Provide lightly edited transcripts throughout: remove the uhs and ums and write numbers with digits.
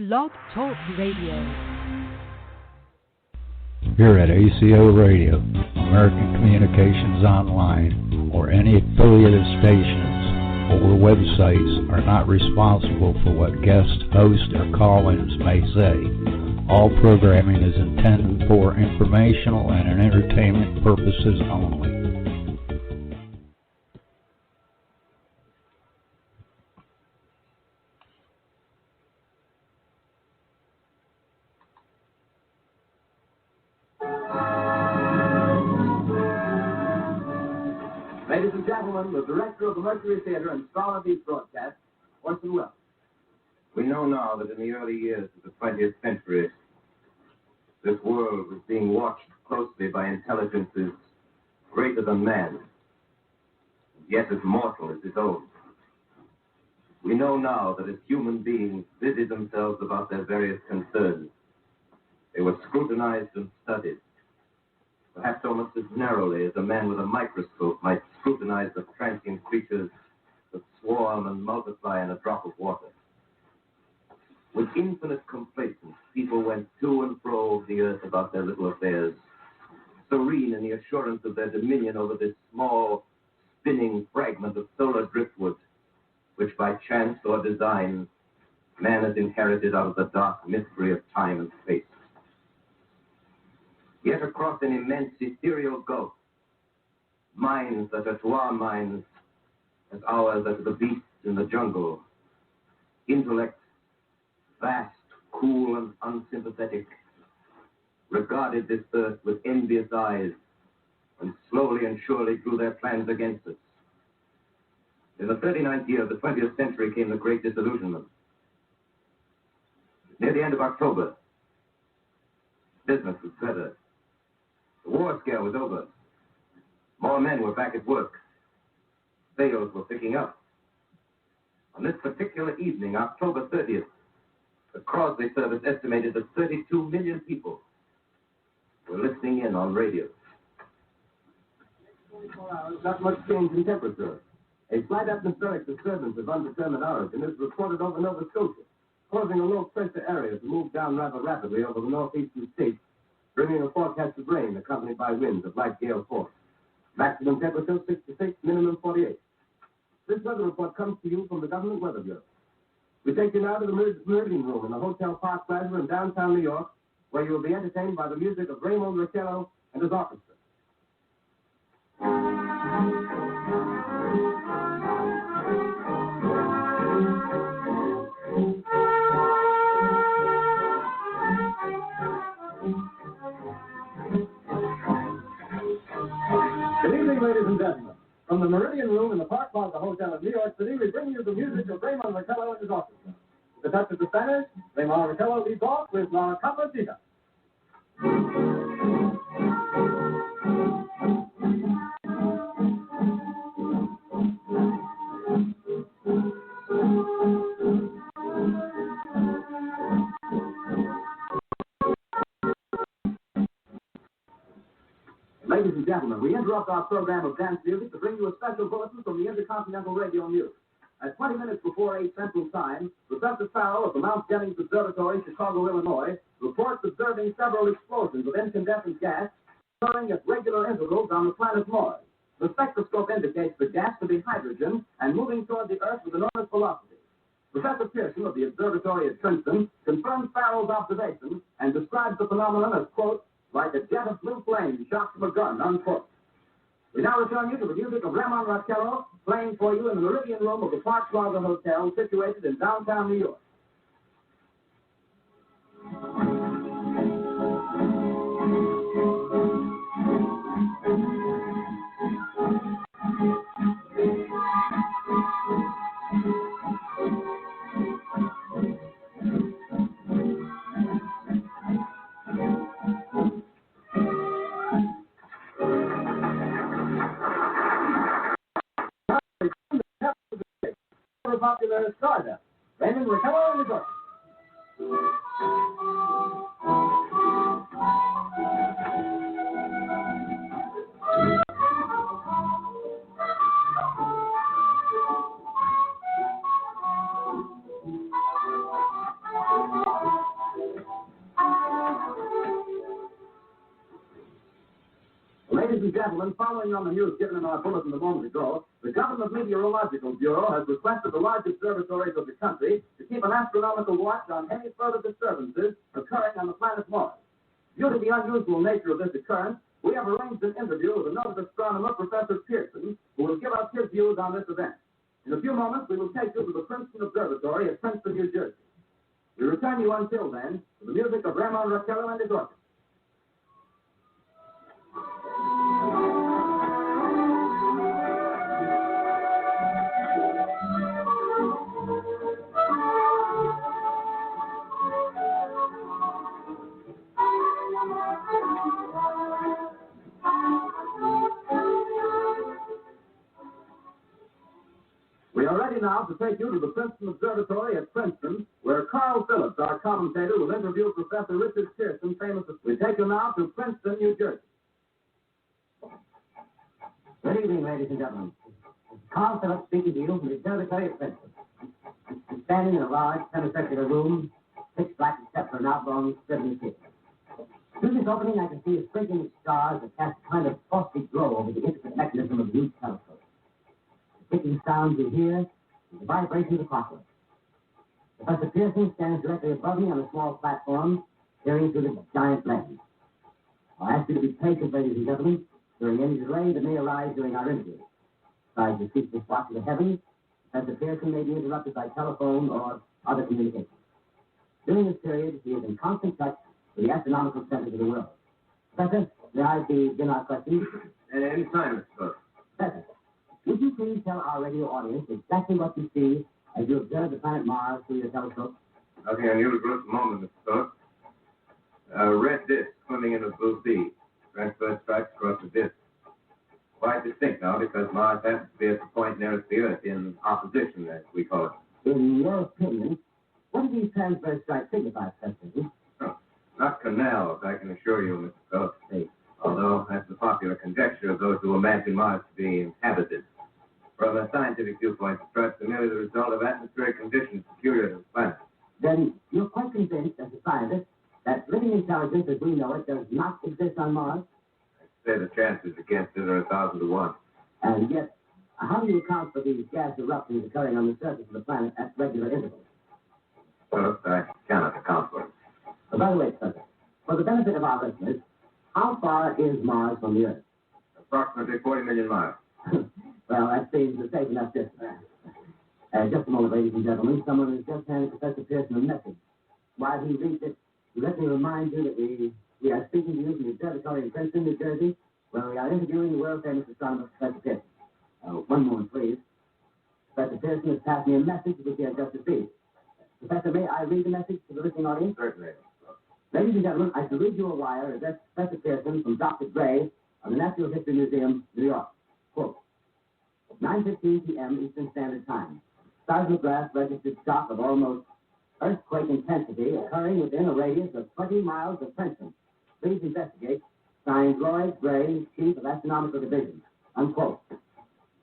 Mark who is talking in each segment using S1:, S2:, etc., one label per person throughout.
S1: Blog Talk Radio.
S2: Here at ACO Radio, American Communications Online, or any affiliated stations or websites are not responsible for what guest hosts or call-ins may say. All programming is intended for informational and entertainment purposes only.
S3: Ladies and gentlemen, the director of the Mercury Theater and star of these broadcasts, Orson Welles.
S4: We know now that in the early years of the 20th century, this world was being watched closely by intelligences greater than man, yet as mortal as his own. We know now that as human beings busied themselves about their various concerns, they were scrutinized and studied, perhaps almost as narrowly as a man with a microscope might scrutinize the transient creatures that swarm and multiply in a drop of water. With infinite complacence, people went to and fro the earth about their little affairs, serene in the assurance of their dominion over this small, spinning fragment of solar driftwood, which by chance or design, man has inherited out of the dark mystery of time and space. Yet across an immense ethereal gulf, minds that are to our minds as ours are to the beasts in the jungle, intellect vast, cool, and unsympathetic, regarded this earth with envious eyes and slowly and surely drew their plans against us. In the 39th year of the 20th century came the Great Disillusionment. Near the end of October, business was better. The war scare was over. More men were back at work. Sales were picking up. On this particular evening, October 30th, the Crosley service estimated that 32 million people were listening in on radio.
S3: 24 hours, not much change in temperature. A slight atmospheric disturbance of undetermined origin is reported over Nova Scotia, causing a low-pressure area to move down rather rapidly over the northeastern states, bringing a forecast of rain accompanied by winds of light gale force. Maximum temperature 66, minimum 48. This weather report comes to you from the Government Weather Bureau. We take you now to the Meridian Room in the Hotel Park Plaza in downtown New York, where you will be entertained by the music of Raymond Riccello and his orchestra. Good evening, ladies and gentlemen. From the Meridian Room in the Park Plaza Hotel in New York City, we bring you the music of Raymond Riccello and his orchestra. The touch of the Spanish, Raymond Riccello leads off with La Capacita. Ladies and gentlemen, we interrupt our program of dance music to bring you a special bulletin from the Intercontinental Radio News. At 20 minutes before 8 Central Time, Professor Farrell of the Mount Jennings Observatory, Chicago, Illinois, reports observing several explosions of incandescent gas occurring at regular intervals on the planet Mars. The spectroscope indicates the gas to be hydrogen and moving toward the Earth with enormous velocity. Professor Pearson of the observatory at Princeton confirms Farrell's observations and describes the phenomenon as, quote, like a jet of blue flame shot from a gun, unquote. We now return you to the music of Raymond Riccello, playing for you in the Meridian Room of the Park Plaza Hotel, situated in downtown New York. Popular Stardust, Raymond Riccello and his orchestra. Ladies and gentlemen, following on the news given in our bulletin a moment ago, the Government Meteorological Bureau has requested the large observatories of the country to keep an astronomical watch on any further disturbances occurring on the planet Mars. Due to the unusual nature of this occurrence, we have arranged an interview with a noted astronomer, Professor Pearson, who will give us his views on this event. In a few moments, we will take you to the Princeton Observatory at Princeton, New Jersey. We return you until then to the music of Ramon Raquello and his orchestra. We are ready now to take you to the Princeton Observatory at Princeton, where Carl Phillips, our commentator, will interview Professor Richard Pearson, famous. We take you now to Princeton, New Jersey.
S1: Good evening, ladies and gentlemen. Carl Phillips speaking to you from the Observatory at Princeton. I'm standing in a large semicircular room, pitch black except for an oblong scribbling tip. Through this opening, I can see a sprinkling of stars that cast a kind of frosty glow over the intricate mechanism of the huge telescope. The ticking sound you hear is the vibration of the clockwork. Professor Pearson stands directly above me on a small platform, peering through the giant lens. I'll ask you to be patient, ladies and gentlemen, during any delay that may arise during our interview. Besides the ceaseless watch of the heavens, Professor Pearson may be interrupted by telephone or other communication. During this period, he is in constant touch with the astronomical centers of the world. Professor, may I begin our questions?
S4: At any time, Mr. Cook.
S1: Professor, would you please tell our radio audience exactly what you see as you observe the planet Mars through your telescope?
S4: Nothing unusual at the moment, Mr. Cook. A red disk swimming in a blue sea. Transverse stripes across the disk. Quite distinct now because Mars happens to be at the point nearest the Earth in opposition, as we call it.
S1: In your opinion, what do these transverse stripes signify, Professor?
S4: Oh, not canals, I can assure you, Mr. Cook. Although that's the popular conjecture of those who imagine Mars to be inhabited. From a scientific viewpoint, the stripes are merely the result of atmospheric conditions peculiar to the planet.
S1: Then you're quite convinced, as a scientist, that living intelligence as we know it does not exist on Mars?
S4: I'd say the chances against it are 1,000 to 1.
S1: And yet, how do you account for these gas eruptions occurring on the surface of the planet at regular intervals?
S4: First, I cannot account for it.
S1: By the way, Professor, for the benefit of our listeners, how far is Mars from the Earth?
S4: Approximately 40 million miles.
S1: Well, that seems a safe enough distance. Just a moment, ladies and gentlemen. Someone has just handed Professor Pearson a message. While he reads it, let me remind you that we are speaking to you from the Observatory in Princeton, New Jersey, where we are interviewing the world-famous astronomer, Professor Pearson. One moment, please. Professor Pearson has passed me a message which he has just received. Professor, may I read the message to the listening audience?
S4: Certainly.
S1: Ladies and gentlemen, I shall read you a wire addressed to Professor Pearson from Dr. Gray of the Natural History Museum, New York. Quote, 9:15 p.m. Eastern Standard Time. Seismograph registered shock of almost earthquake intensity occurring within a radius of 20 miles of Princeton. Please investigate. Signed Lloyd Gray, Chief of Astronomical Division. Unquote.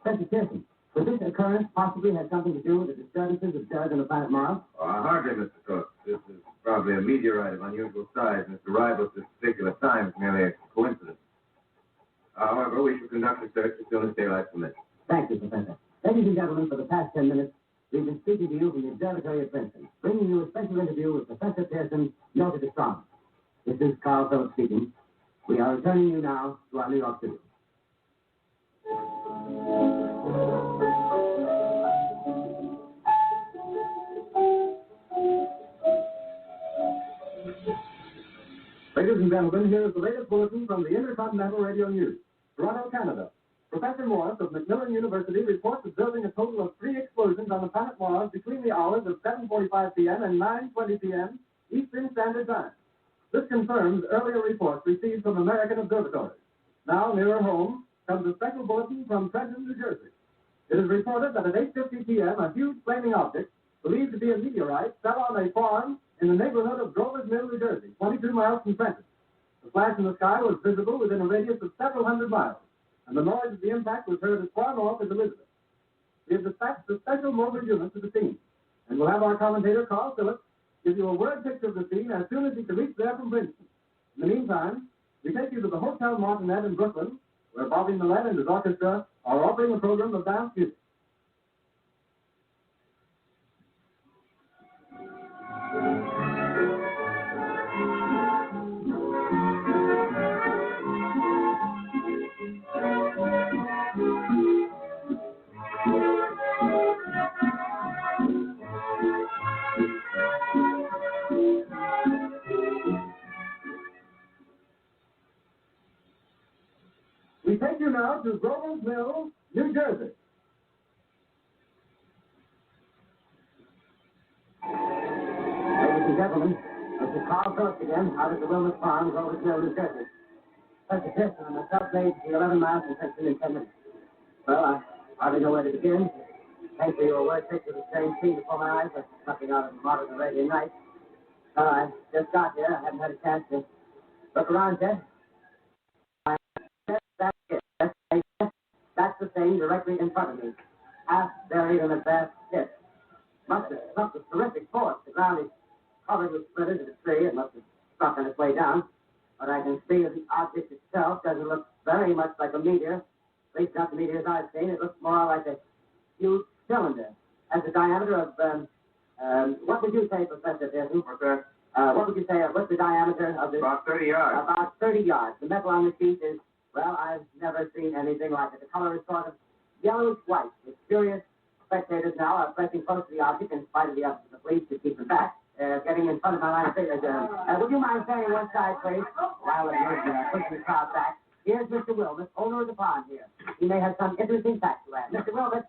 S1: Professor Pearson, could this occurrence possibly have something to do with the disturbances observed on the planet Mars?
S4: Hardly, Mr. Cook. This is probably a meteorite of unusual size, and its arrival at this particular time is merely a coincidence. However, we shall conduct the search as soon as daylight permits.
S1: Thank you, Professor. Ladies and gentlemen, for the past 10 minutes, we've been speaking to you from the Observatory at Princeton, bringing you a special interview with Professor Pearson, noted astronomer. This is Carl Phillips speaking. We are returning you now to our New York studio.
S3: Ladies and gentlemen, here is the latest bulletin from the Intercontinental Radio News. Toronto, Canada. Professor Morris of Macmillan University reports observing a total of 3 explosions on the planet Mars between the hours of 7:45 p.m. and 9:20 p.m. Eastern Standard Time. This confirms earlier reports received from American observatories. Now, nearer home, comes a special bulletin from Trenton, New Jersey. It is reported that at 8:50 p.m., a huge flaming object, believed to be a meteorite, fell on a farm in the neighborhood of Grover's Mill, New Jersey, 22 miles from Trenton. The flash in the sky was visible within a radius of several hundred miles, and the noise of the impact was heard as far north as Elizabeth. We have dispatched a special mobile unit to the scene, and we'll have our commentator, Carl Phillips, give you a word picture of the scene as soon as he can reach there from Princeton. In the meantime, we take you to the Hotel Martinet in Brooklyn, where Bobby Millett and his orchestra are offering a program of dance music. We take you now to Grover's Mill, New Jersey.
S1: Ladies and gentlemen, this is Carl Phillips again, out at the Wilmot Farm, Grover's Mill, New Jersey. Such a distance, and myself made the 11 miles in 10 minutes. Well, I hardly know where to begin. Thankfully, your word picture the same scene before my eyes, but nothing out of the modern Arabian Nights. I just got here. I haven't had a chance to look around yet. That's it. That's the thing directly in front of me. Half buried in a vast pit. Must have struck with terrific force. The ground is covered with splinters of the tree. It must have struck on its way down. But I can see that the object itself doesn't look very much like a meteor. At least not the meteors I've seen. It looks more like a huge cylinder. Has a diameter of, what would you say, Professor Pearson? What would you say, what's the diameter of this?
S4: About 30 yards.
S1: About 30 yards. The metal on the sheet is, well, I've never seen anything like it. The color is sort of yellowish white. It's curious. Spectators now are pressing close to the object in spite of the efforts of the police to keep them back. Getting in front of my line of figures. Would you mind standing one side, please? While we're pushing the crowd back. Here's Mr. Wilmot, owner of the pond here. He may have some interesting facts to add. Mr. Wilmot,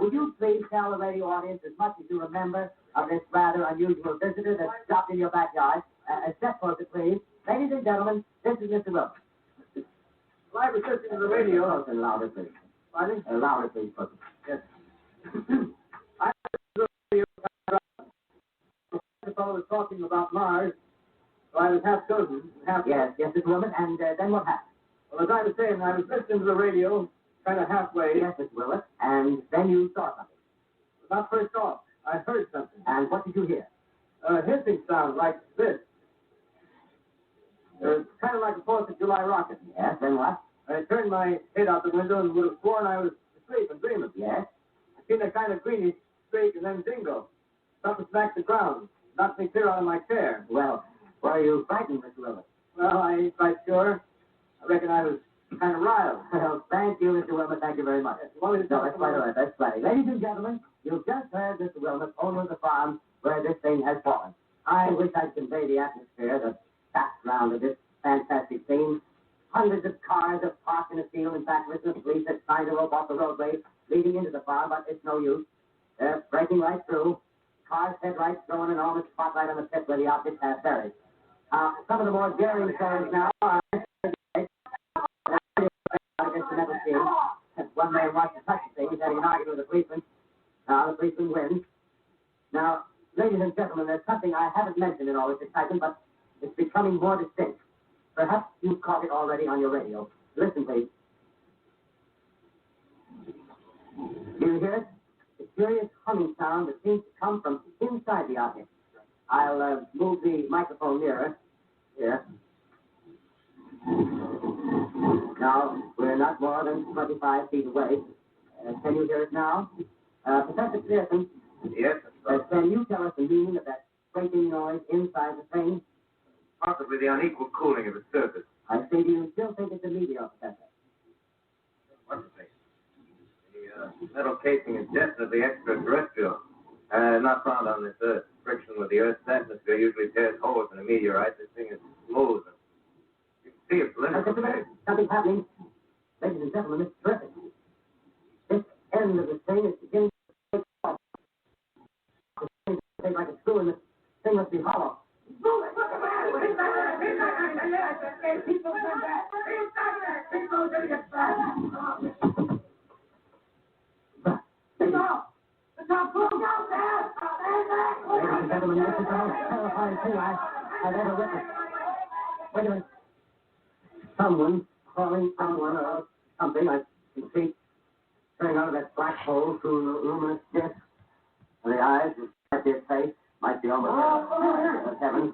S1: would you please tell the radio audience as much as you remember of this rather unusual visitor that stopped in your backyard? A step closer, please. Ladies and gentlemen, this is Mr. Wilmot.
S3: Live assisting to the radio.
S1: Close and louder, please.
S3: Pardon?
S1: Louder, please, folks.
S3: Yes. I the fellow was talking about Mars, so I was half chosen.
S1: Yes, Mr. Wilmot, and then what happened?
S3: Well, as I was saying, I was listening to the radio, kind of halfway.
S1: Yes, Mr. Wilmot, and then you saw something.
S3: Not first off, I heard something.
S1: And what did you hear?
S3: A hissing sound like this. It's kind of like a 4th of July rocket.
S1: Yes, then what?
S3: I turned my head out the window and would have sworn I was asleep and dreaming.
S1: Yes?
S3: I seen a kind of greenish streak and then jingle. Something smacked the ground. Knocked me clear out of my chair.
S1: Well, were you frightened, Mr. Wilmot?
S3: Well, I ain't quite sure. I reckon I was kind of riled.
S1: Well, thank you, Mr. Wilmot. Thank you very much.
S3: No,
S1: that's quite all right. That's plenty. Ladies and gentlemen, you've just heard Mr. Wilmot, owner of the farm where this thing has fallen. I wish I'd convey the atmosphere, the background of this fantastic scene. Hundreds of cars are parked in a field. In fact, the police have signed a rope off the roadway leading into the farm, but it's no use. They're breaking right through. Cars' headlights throw an enormous spotlight on the pit where the object has buried. Some of the more daring stories now are against the metal scene. One man watched the touch thing. He's having an argument with the policeman. Now the policeman wins. Now, ladies and gentlemen, there's something I haven't mentioned in all this excitement, but it's becoming more distinct. Perhaps you've caught it already on your radio. Listen, please. Do you hear it? The curious humming sound that seems to come from inside the object. I'll move the microphone nearer. Here. Now, we're not more than 25 feet away. Can you hear it now? Professor Pearson?
S4: Yes?
S1: Can you tell us the meaning of that scraping noise inside the thing?
S4: Possibly the unequal cooling of its surface.
S1: I see. Do you still think it's a meteor, Professor?
S4: What do you think? The metal casing is definitely extraterrestrial. Not found on this Earth. Friction with the Earth's atmosphere usually tears holes in a meteorite. This thing is smooth. You can see it's literally.
S1: Something's happening. Ladies and gentlemen, it's terrific. This end of the thing is beginning to take off. It's beginning to take like a screw, and the thing must be hollow. Ladies and gentlemen, this is the most terrifying thing I've ever witnessed. Wait a minute. Someone calling someone or something. I can see turning out of that black hole through the luminous disc. And the eyes, at their face, might be almost heaven.